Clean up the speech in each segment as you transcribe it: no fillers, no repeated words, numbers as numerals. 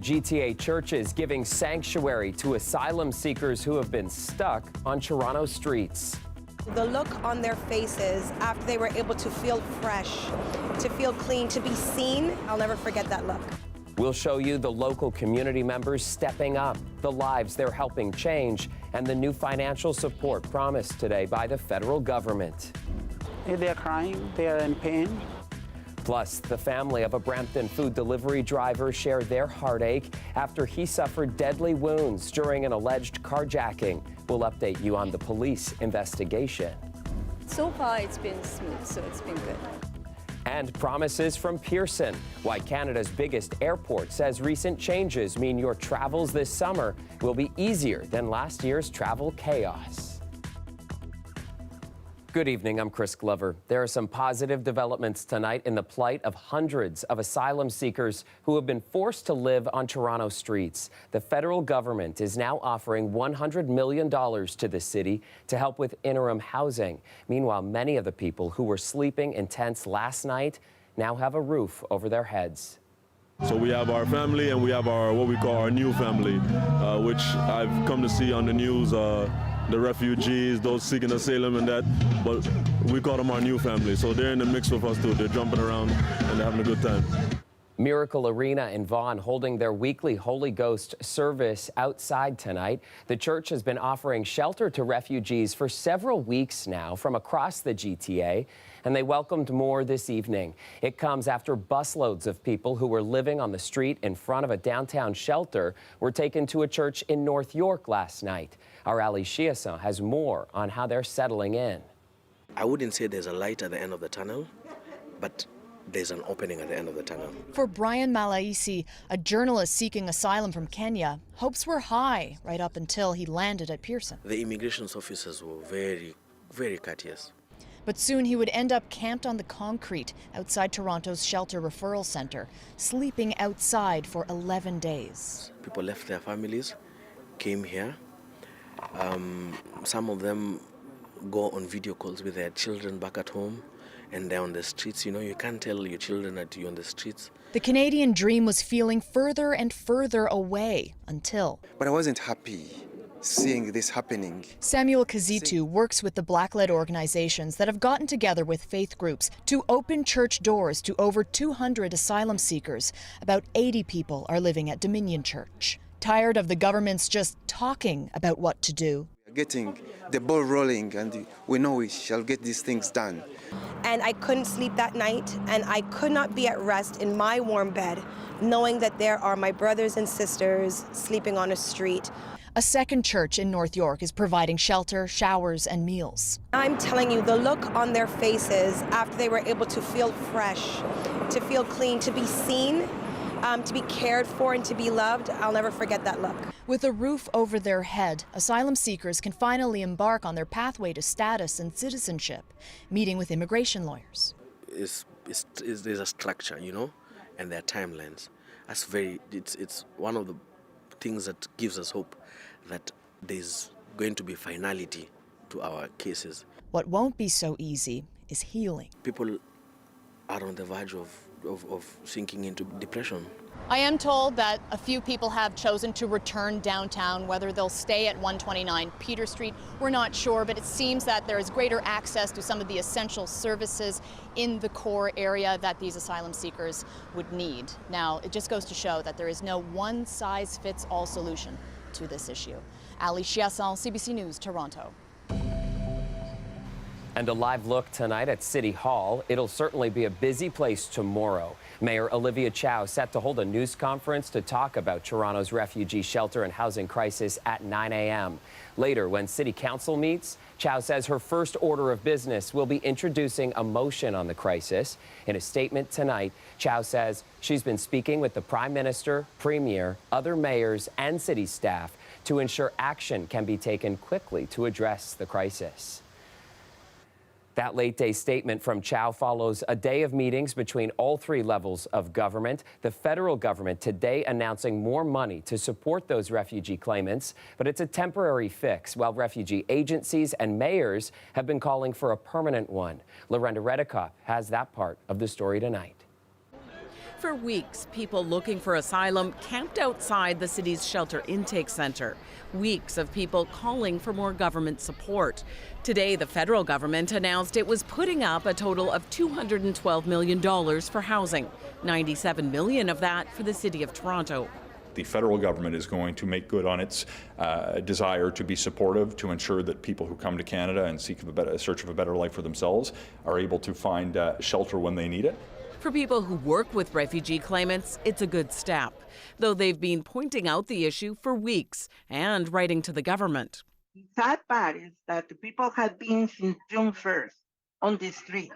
GTA churches giving sanctuary to asylum seekers who have been stuck on Toronto streets. The look on their faces after they were able to feel fresh, to feel clean, to be seen, I'll never forget that look. We'll show you the local community members stepping up, the lives they're helping change, and the new financial support promised today by the federal government. They're crying, they're in pain. Plus, the family of a Brampton food delivery driver shared their heartache after he suffered deadly wounds during an alleged carjacking. We'll update you on the police investigation. So far, it's been smooth, so it's been good. And promises from Pearson. Why Canada's biggest airport says recent changes mean your travels this summer will be easier than last year's travel chaos. Good evening, I'm Chris Glover. There are some positive developments tonight in the plight of hundreds of asylum seekers who have been forced to live on Toronto streets. The federal government is now offering $100 million to the city to help with interim housing. Meanwhile, many of the people who were sleeping in tents last night now have a roof over their heads. So we have our family and we have our what we call our new family, which I've come to see on the news, the refugees, those seeking asylum and that, but we call them our new family. So they're in the mix with us too. They're jumping around and they're having a good time. Miracle Arena in Vaughan holding their weekly Holy Ghost service outside tonight. The church has been offering shelter to refugees for several weeks now from across the GTA, and they welcomed more this evening. It comes after busloads of people who were living on the street in front of a downtown shelter were taken to a church in North York last night. Our Ali Chiasson has more on how they're settling in. I wouldn't say there's a light at the end of the tunnel, but there's an opening at the end of the tunnel. For Brian Malaisi, a journalist seeking asylum from Kenya, hopes were high right up until he landed at Pearson. The immigration officers were very, very courteous. But soon he would end up camped on the concrete outside Toronto's Shelter Referral Centre, sleeping outside for 11 days. People left their families, came here. Some of them go on video calls with their children back at home, and they're on the streets. You know, you can't tell your children that you're on the streets. The Canadian dream was feeling further and further away until... But I wasn't happy seeing this happening. Samuel Kazitu works with the Black-led organizations that have gotten together with faith groups to open church doors to over 200 asylum seekers. About 80 people are living at Dominion Church. Tired of the government's just talking about what to do. Getting the ball rolling, and we know we shall get these things done. And I couldn't sleep that night, and I could not be at rest in my warm bed, knowing that there are my brothers and sisters sleeping on a street. A second church in North York is providing shelter, showers, and meals. I'm telling you, the look on their faces after they were able to feel fresh, to feel clean, to be seen, to be cared for and to be loved, I'll never forget that look. With a roof over their head, asylum seekers can finally embark on their pathway to status and citizenship, meeting with immigration lawyers. There's a structure, you know, and there are timelines. It's one of the things that gives us hope that there's going to be finality to our cases. What won't be so easy is healing. People are on the verge of sinking into depression. I am told that a few people have chosen to return downtown. Whether they'll stay at 129 Peter Street, we're not sure, but it seems that there is greater access to some of the essential services in the core area that these asylum seekers would need. Now, it just goes to show that there is no one-size-fits-all solution to this issue. Ali Chiasson, CBC News, Toronto. And a live look tonight at City Hall. It'll certainly be a busy place tomorrow. Mayor Olivia Chow set to hold a news conference to talk about Toronto's refugee shelter and housing crisis at 9 a.m. Later, when City Council meets, Chow says her first order of business will be introducing a motion on the crisis. In a statement tonight, Chow says she's been speaking with the Prime Minister, Premier, other mayors, and city staff to ensure action can be taken quickly to address the crisis. That late-day statement from Chow follows a day of meetings between all three levels of government. The federal government today announcing more money to support those refugee claimants, but it's a temporary fix, while refugee agencies and mayors have been calling for a permanent one. Lorenda Redekop has that part of the story tonight. For weeks, people looking for asylum camped outside the city's shelter intake center. Weeks of people calling for more government support. Today, the federal government announced it was putting up a total of $212 million for housing, $97 million of that for the city of Toronto. The federal government is going to make good on its desire to be supportive, to ensure that people who come to Canada and search of a better life for themselves are able to find shelter when they need it. For people who work with refugee claimants, it's a good step, though they've been pointing out the issue for weeks and writing to the government. The sad part is that the people had been since June 1st on the streets,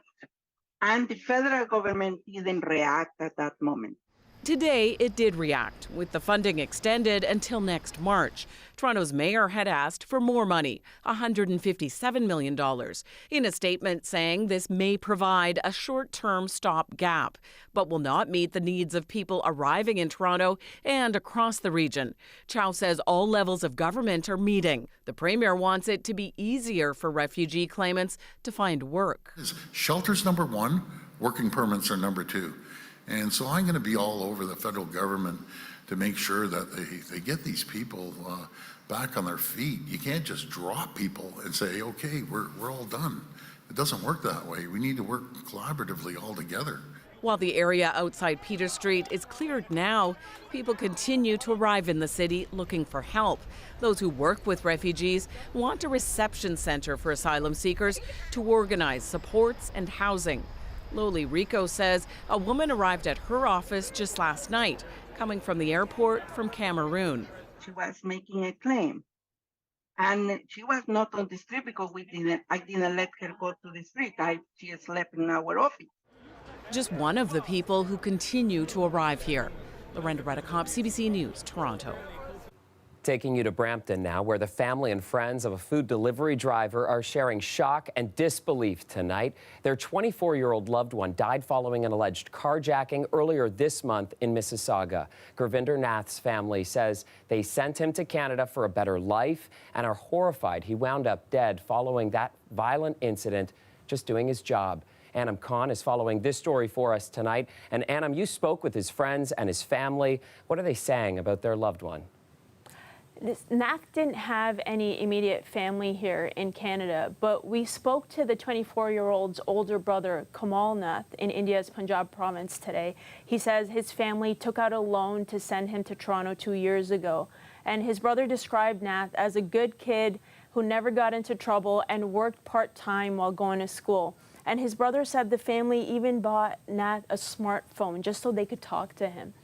and the federal government didn't react at that moment. Today, it did react, with the funding extended until next March. Toronto's mayor had asked for more money, $157 million, in a statement saying this may provide a short-term stopgap, but will not meet the needs of people arriving in Toronto and across the region. Chow says all levels of government are meeting. The premier wants it to be easier for refugee claimants to find work. Shelter's number one, working permits are number two. And so I'm going to be all over the federal government to make sure that they get these people back on their feet. You can't just drop people and say, okay, we're all done. It doesn't work that way. We need to work collaboratively all together. While the area outside Peter Street is cleared now, people continue to arrive in the city looking for help. Those who work with refugees want a reception center for asylum seekers to organize supports and housing. Loli Rico says a woman arrived at her office just last night, coming from the airport from Cameroon. She was making a claim, and she was not on the street because I didn't let her go to the street. She slept in our office. Just one of the people who continue to arrive here. Lorenda Redicop, CBC News, Toronto. Taking you to Brampton now, where the family and friends of a food delivery driver are sharing shock and disbelief tonight. Their 24-year-old loved one died following an alleged carjacking earlier this month in Mississauga. Gurvinder Nath's family says they sent him to Canada for a better life and are horrified he wound up dead following that violent incident, just doing his job. Anam Khan is following this story for us tonight. And Anam, you spoke with his friends and his family. What are they saying about their loved one? Nath didn't have any immediate family here in Canada, but we spoke to the 24-year-old's older brother, Kamal Nath, in India's Punjab province today. He says his family took out a loan to send him to Toronto 2 years ago. And his brother described Nath as a good kid who never got into trouble and worked part-time while going to school. And his brother said the family even bought Nath a smartphone just so they could talk to him.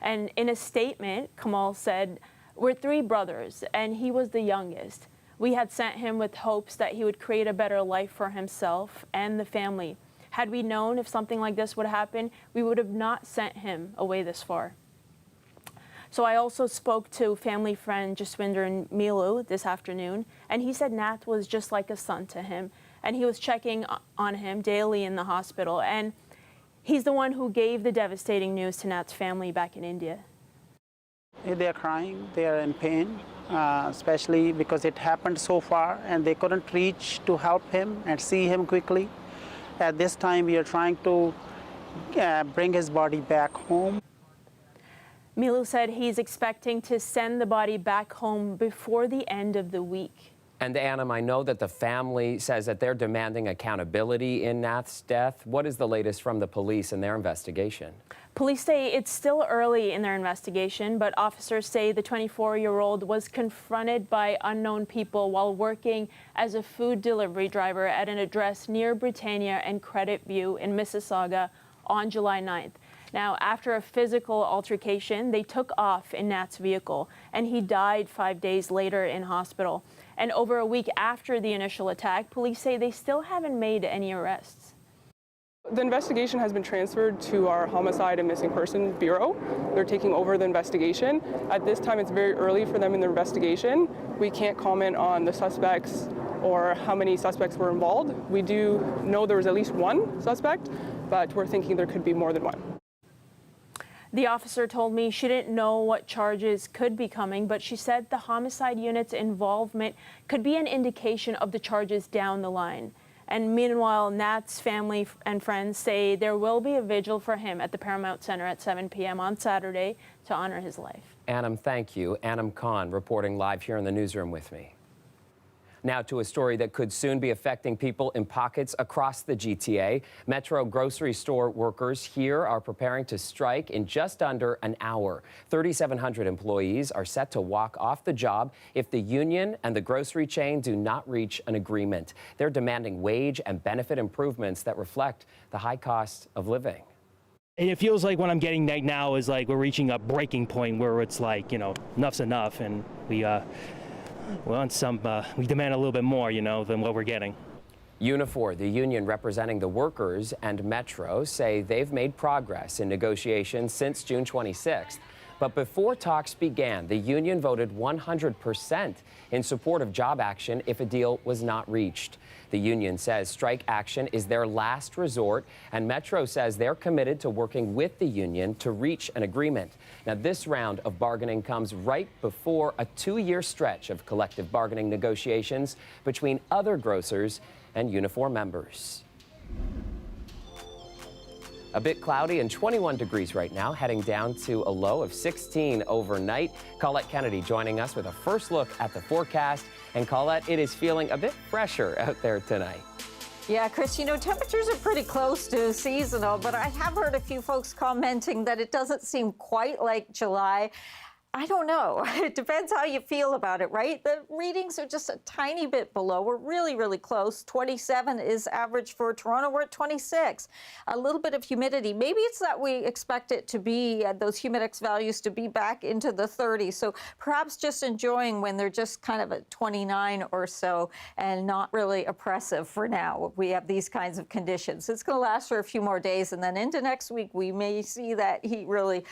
And in a statement, Kamal said, "We're three brothers, and he was the youngest. We had sent him with hopes that he would create a better life for himself and the family. Had we known if something like this would happen, we would have not sent him away this far." So I also spoke to family friend Jaswinder Milu this afternoon, and he said Nath was just like a son to him, and he was checking on him daily in the hospital. And he's the one who gave the devastating news to Nath's family back in India. They are crying, they are in pain, especially because it happened so far and they couldn't reach to help him and see him quickly. At this time, we are trying to bring his body back home. Milu said he's expecting to send the body back home before the end of the week. And Anam, I know that the family says that they're demanding accountability in Nath's death. What is the latest from the police in their investigation? Police say it's still early in their investigation, but officers say the 24-year-old was confronted by unknown people while working as a food delivery driver at an address near Britannia and Credit View in Mississauga on July 9th. Now, after a physical altercation, they took off in Nath's vehicle, and he died 5 days later in hospital. And over a week after the initial attack, police say they still haven't made any arrests. The investigation has been transferred to our Homicide and Missing Persons Bureau. They're taking over the investigation. At this time, it's very early for them in their investigation. We can't comment on the suspects or how many suspects were involved. We do know there was at least one suspect, but we're thinking there could be more than one. The officer told me she didn't know what charges could be coming, but she said the homicide unit's involvement could be an indication of the charges down the line. And meanwhile, Nat's family and friends say there will be a vigil for him at the Paramount Center at 7 p.m. on Saturday to honor his life. Annam, thank you. Annam Khan reporting live here in the newsroom with me. Now to a story that could soon be affecting people in pockets across the GTA. Metro grocery store workers here are preparing to strike in just under an hour. 3,700 employees are set to walk off the job if the union and the grocery chain do not reach an agreement. They're demanding wage and benefit improvements that reflect the high cost of living. It feels like what I'm getting right now is like we're reaching a breaking point where it's like, enough's enough, and we demand a little bit more, than what we're getting. Unifor, the union representing the workers, and Metro say they've made progress in negotiations since June 26th. But before talks began, the union voted 100% in support of job action if a deal was not reached. The union says strike action is their last resort, and Metro says they're committed to working with the union to reach an agreement. Now, this round of bargaining comes right before a 2-year stretch of collective bargaining negotiations between other grocers and Unifor members. A bit cloudy and 21 degrees right now, heading down to a low of 16 overnight. Colette Kennedy joining us with a first look at the forecast. And Colette, it is feeling a bit fresher out there tonight. Yeah, Chris, temperatures are pretty close to seasonal, but I have heard a few folks commenting that it doesn't seem quite like July. I don't know. It depends how you feel about it, right? The readings are just a tiny bit below. We're really, really close. 27 is average for Toronto. We're at 26. A little bit of humidity. Maybe it's that we expect it to be, those humidex values to be back into the 30s. So perhaps just enjoying when they're just kind of at 29 or so and not really oppressive for now. We have these kinds of conditions. It's going to last for a few more days, and then into next week, we may see that heat really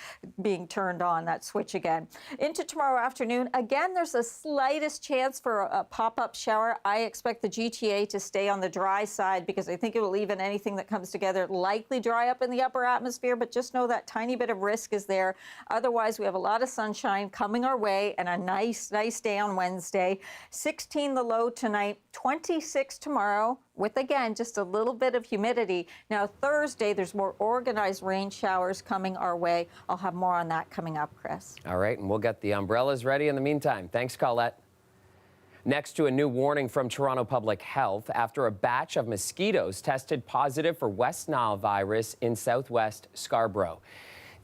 being turned on, that switch again. Into tomorrow afternoon, again, there's the slightest chance for a pop-up shower. I expect the GTA to stay on the dry side because I think it will even anything that comes together likely dry up in the upper atmosphere, but just know that tiny bit of risk is there. Otherwise, we have a lot of sunshine coming our way and a nice day on Wednesday. 16 the low tonight, 26 tomorrow, with, again, just a little bit of humidity. Now, Thursday, there's more organized rain showers coming our way. I'll have more on that coming up, Chris. All right, and we'll get the umbrellas ready in the meantime. Thanks, Colette. Next to a new warning from Toronto Public Health after a batch of mosquitoes tested positive for West Nile virus in southwest Scarborough.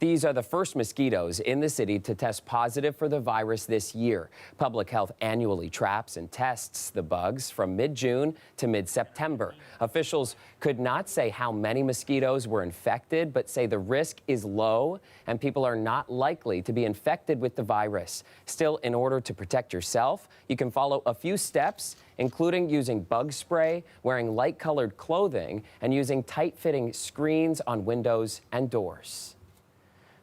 These are the first mosquitoes in the city to test positive for the virus this year. Public Health annually traps and tests the bugs from mid-June to mid-September. Officials could not say how many mosquitoes were infected, but say the risk is low and people are not likely to be infected with the virus. Still, in order to protect yourself, you can follow a few steps, including using bug spray, wearing light-colored clothing, and using tight-fitting screens on windows and doors.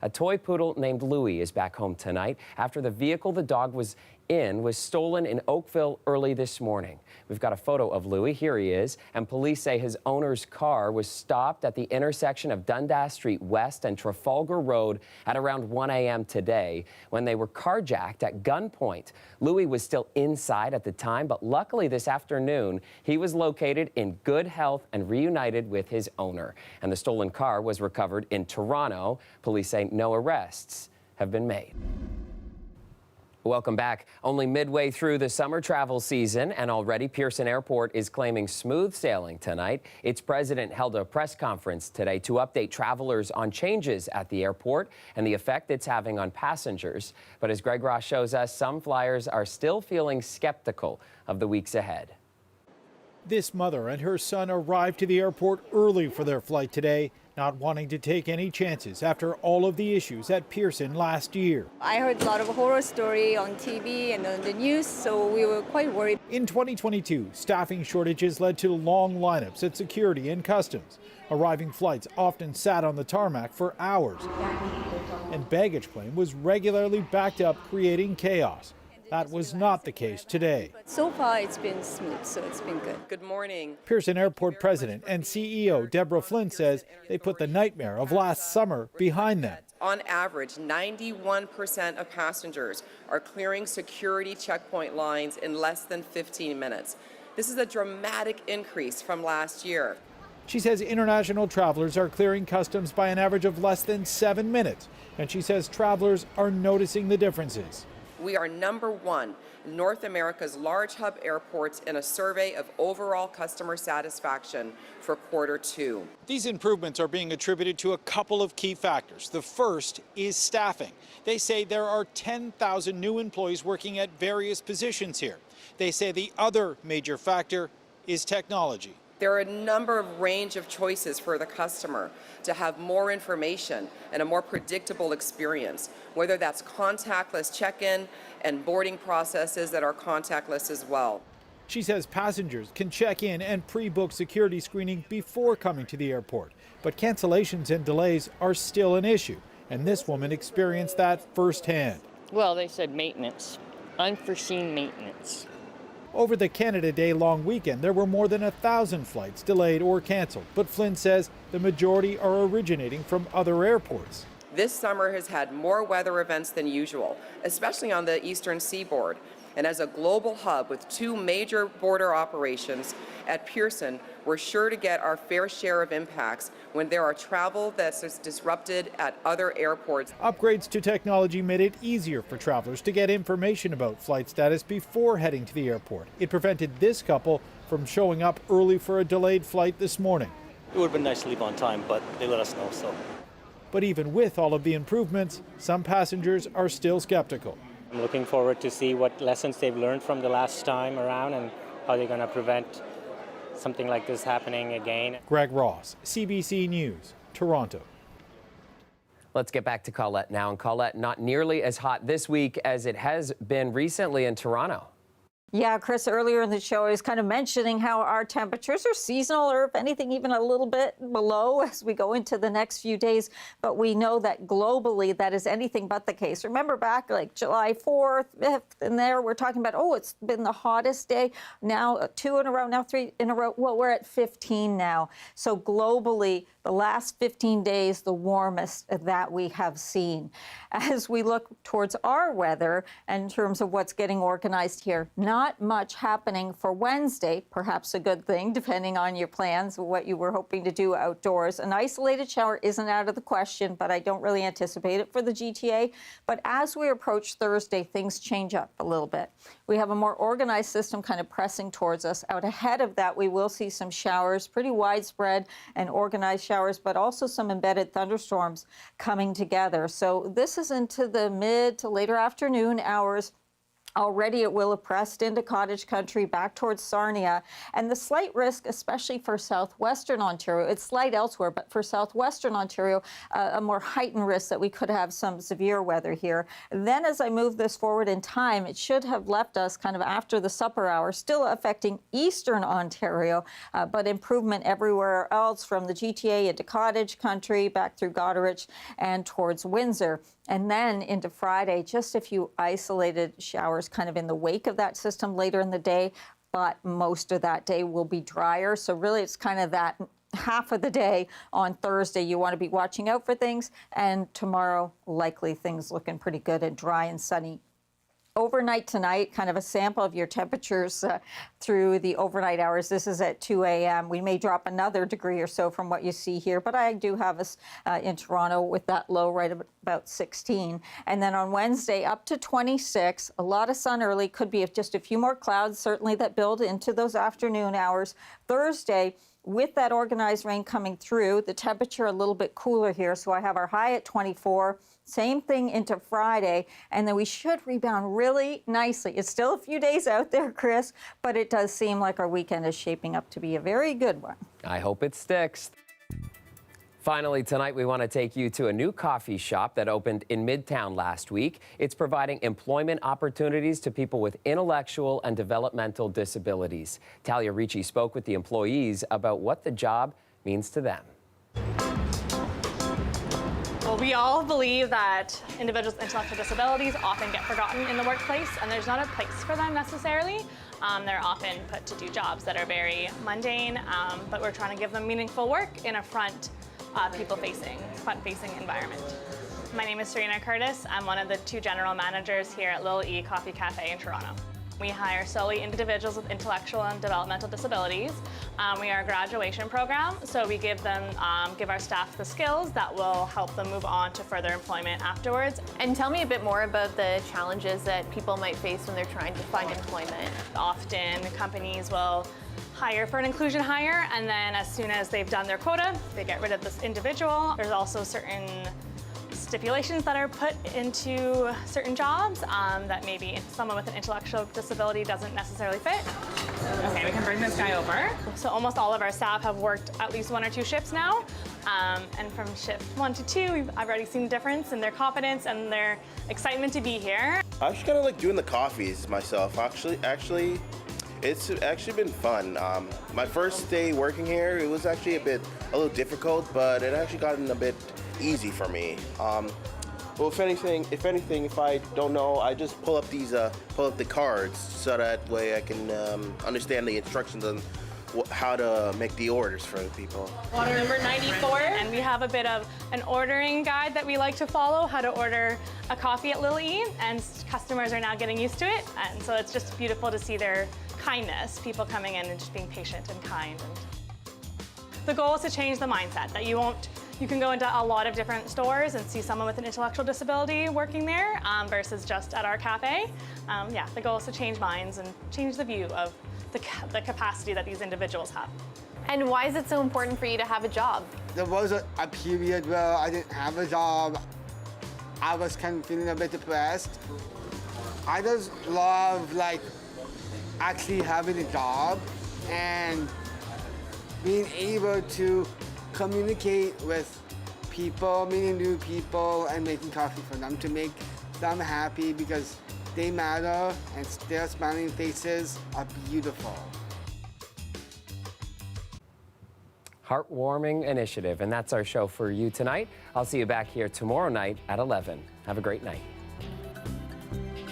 A toy poodle named Louie is back home tonight after the vehicle the dog was in was stolen in Oakville early this morning. We've got a photo of Louie. Here he is. And police say his owner's car was stopped at the intersection of Dundas Street West and Trafalgar Road at around 1 a.m. today when they were carjacked at gunpoint. Louie was still inside at the time, but luckily this afternoon he was located in good health and reunited with his owner. And the stolen car was recovered in Toronto. Police say no arrests have been made. Welcome back. Only midway through the summer travel season, and already Pearson Airport is claiming smooth sailing tonight. Its president held a press conference today to update travelers on changes at the airport and the effect it's having on passengers. But as Greg Ross shows us, some flyers are still feeling skeptical of the weeks ahead. This mother and her son arrived to the airport early for their flight today, not wanting to take any chances after all of the issues at Pearson last year. I heard a lot of horror story on TV and on the news, so we were quite worried. In 2022, staffing shortages led to long lineups at security and customs. Arriving flights often sat on the tarmac for hours, and baggage claim was regularly backed up, creating chaos. That was not the case today. But so far, it's been smooth, so it's been good. Good morning. Pearson Airport President and CEO Deborah Flynn says they put the nightmare of last summer behind them. On average, 91% of passengers are clearing security checkpoint lines in less than 15 minutes. This is a dramatic increase from last year. She says international travelers are clearing customs by an average of less than 7 minutes, and she says travelers are noticing the differences. We are #1 in North America's large hub airports in a survey of overall customer satisfaction for Q2. These improvements are being attributed to a couple of key factors. The first is staffing. They say there are 10,000 new employees working at various positions here. They say the other major factor is technology. There are a number of range of choices for the customer to have more information and a more predictable experience, whether that's contactless check-in and boarding processes that are contactless as well. She says passengers can check in and pre-book security screening before coming to the airport, but cancellations and delays are still an issue, and this woman experienced that firsthand. Well, they said maintenance, unforeseen maintenance. Over the Canada Day long weekend, there were more than 1,000 flights delayed or canceled, but Flynn says the majority are originating from other airports. This summer has had more weather events than usual, especially on the eastern seaboard. And as a global hub with 2 major border operations at Pearson, we're sure to get our fair share of impacts when there are travel that's disrupted at other airports. Upgrades to technology made it easier for travelers to get information about flight status before heading to the airport. It prevented this couple from showing up early for a delayed flight this morning. It would have been nice to leave on time, but they let us know, so. But even with all of the improvements, some passengers are still skeptical. I'm looking forward to see what lessons they've learned from the last time around and how they're going to prevent something like this happening again. Greg Ross, CBC News, Toronto. Let's get back to Colette now. And Colette, not nearly as hot this week as it has been recently in Toronto. Yeah, Chris, earlier in the show, I was kind of mentioning how our temperatures are seasonal, or if anything, even a little bit below as we go into the next few days. But we know that globally, that is anything but the case. Remember back like July 4th, 5th, and there we're talking about, oh, it's been the hottest day. Now 2 in a row, now 3 in a row. Well, we're at 15 now. So globally, the last 15 days, the warmest that we have seen. As we look towards our weather in terms of what's getting organized here, not much happening for Wednesday, perhaps a good thing, depending on your plans, what you were hoping to do outdoors. An isolated shower isn't out of the question, but I don't really anticipate it for the GTA. But as we approach Thursday, things change up a little bit. We have a more organized system kind of pressing towards us. Out ahead of that, we will see some showers, pretty widespread and organized showers, but also some embedded thunderstorms coming together. So this is into the mid to later afternoon hours. Already it will have pressed into cottage country back towards Sarnia, and the slight risk, especially for southwestern Ontario, it's slight elsewhere, but for southwestern Ontario, a more heightened risk that we could have some severe weather here. Then as I move this forward in time, it should have left us kind of after the supper hour, still affecting eastern Ontario, but improvement everywhere else from the GTA into cottage country, back through Goderich and towards Windsor. And then into Friday, just a few isolated showers kind of in the wake of that system later in the day, but most of that day will be drier. So really it's kind of that half of the day on Thursday you want to be watching out for things, and tomorrow likely things looking pretty good and dry and sunny. Overnight tonight, kind of a sample of your temperatures through the overnight hours. This is at 2 a.m. We may drop another degree or so from what you see here, but I do have us in Toronto with that low right about 16. And then on Wednesday, up to 26. A lot of sun early, could be just a few more clouds, certainly that build into those afternoon hours. Thursday, with that organized rain coming through, the temperature a little bit cooler here. So I have our high at 24. Same thing into Friday, and then we should rebound really nicely. It's still a few days out there, Chris, but it does seem like our weekend is shaping up to be a very good one. I hope it sticks. Finally, tonight we want to take you to a new coffee shop that opened in Midtown last week. It's providing employment opportunities to people with intellectual and developmental disabilities. Talia Ricci spoke with the employees about what the job means to them. Well, we all believe that individuals with intellectual disabilities often get forgotten in the workplace, and there's not a place for them necessarily. They're often put to do jobs that are very mundane, but we're trying to give them meaningful work in a front-facing environment. My name is Serena Curtis. I'm one of the 2 general managers here at Lil E Coffee Cafe in Toronto. We hire solely individuals with intellectual and developmental disabilities. We are a graduation program, so we give our staff the skills that will help them move on to further employment afterwards. And tell me a bit more about the challenges that people might face when they're trying to find employment. Often companies will hire for an inclusion hire, and then as soon as they've done their quota, they get rid of this individual. There's also certain stipulations that are put into certain jobs that maybe someone with an intellectual disability doesn't necessarily fit. Okay, we can bring this guy over. So almost all of our staff have worked at least 1 or 2 shifts now. And from shift 1 to 2, I've already seen the difference in their confidence and their excitement to be here. I actually kind of like doing the coffees myself. Actually, it's actually been fun. My first day working here, it was actually a little difficult, but it actually gotten a bit easy for me. Well, if anything, if I don't know, I just pull up the cards so that way I can understand the instructions on how to make the orders for the people. Order number 94, and we have a bit of an ordering guide that we like to follow, how to order a coffee at Lil E, and customers are now getting used to it, and so it's just beautiful to see their kindness, people coming in and just being patient and kind. And the goal is to change the mindset that you can go into a lot of different stores and see someone with an intellectual disability working there versus just at our cafe. Yeah, the goal is to change minds and change the view of the capacity that these individuals have. And why is it so important for you to have a job? There was a period where I didn't have a job. I was kind of feeling a bit depressed. I just love actually having a job and being able to communicate with people, meeting new people, and making coffee for them to make them happy because they matter and their smiling faces are beautiful. Heartwarming initiative, and that's our show for you tonight. I'll see you back here tomorrow night at 11. Have a great night.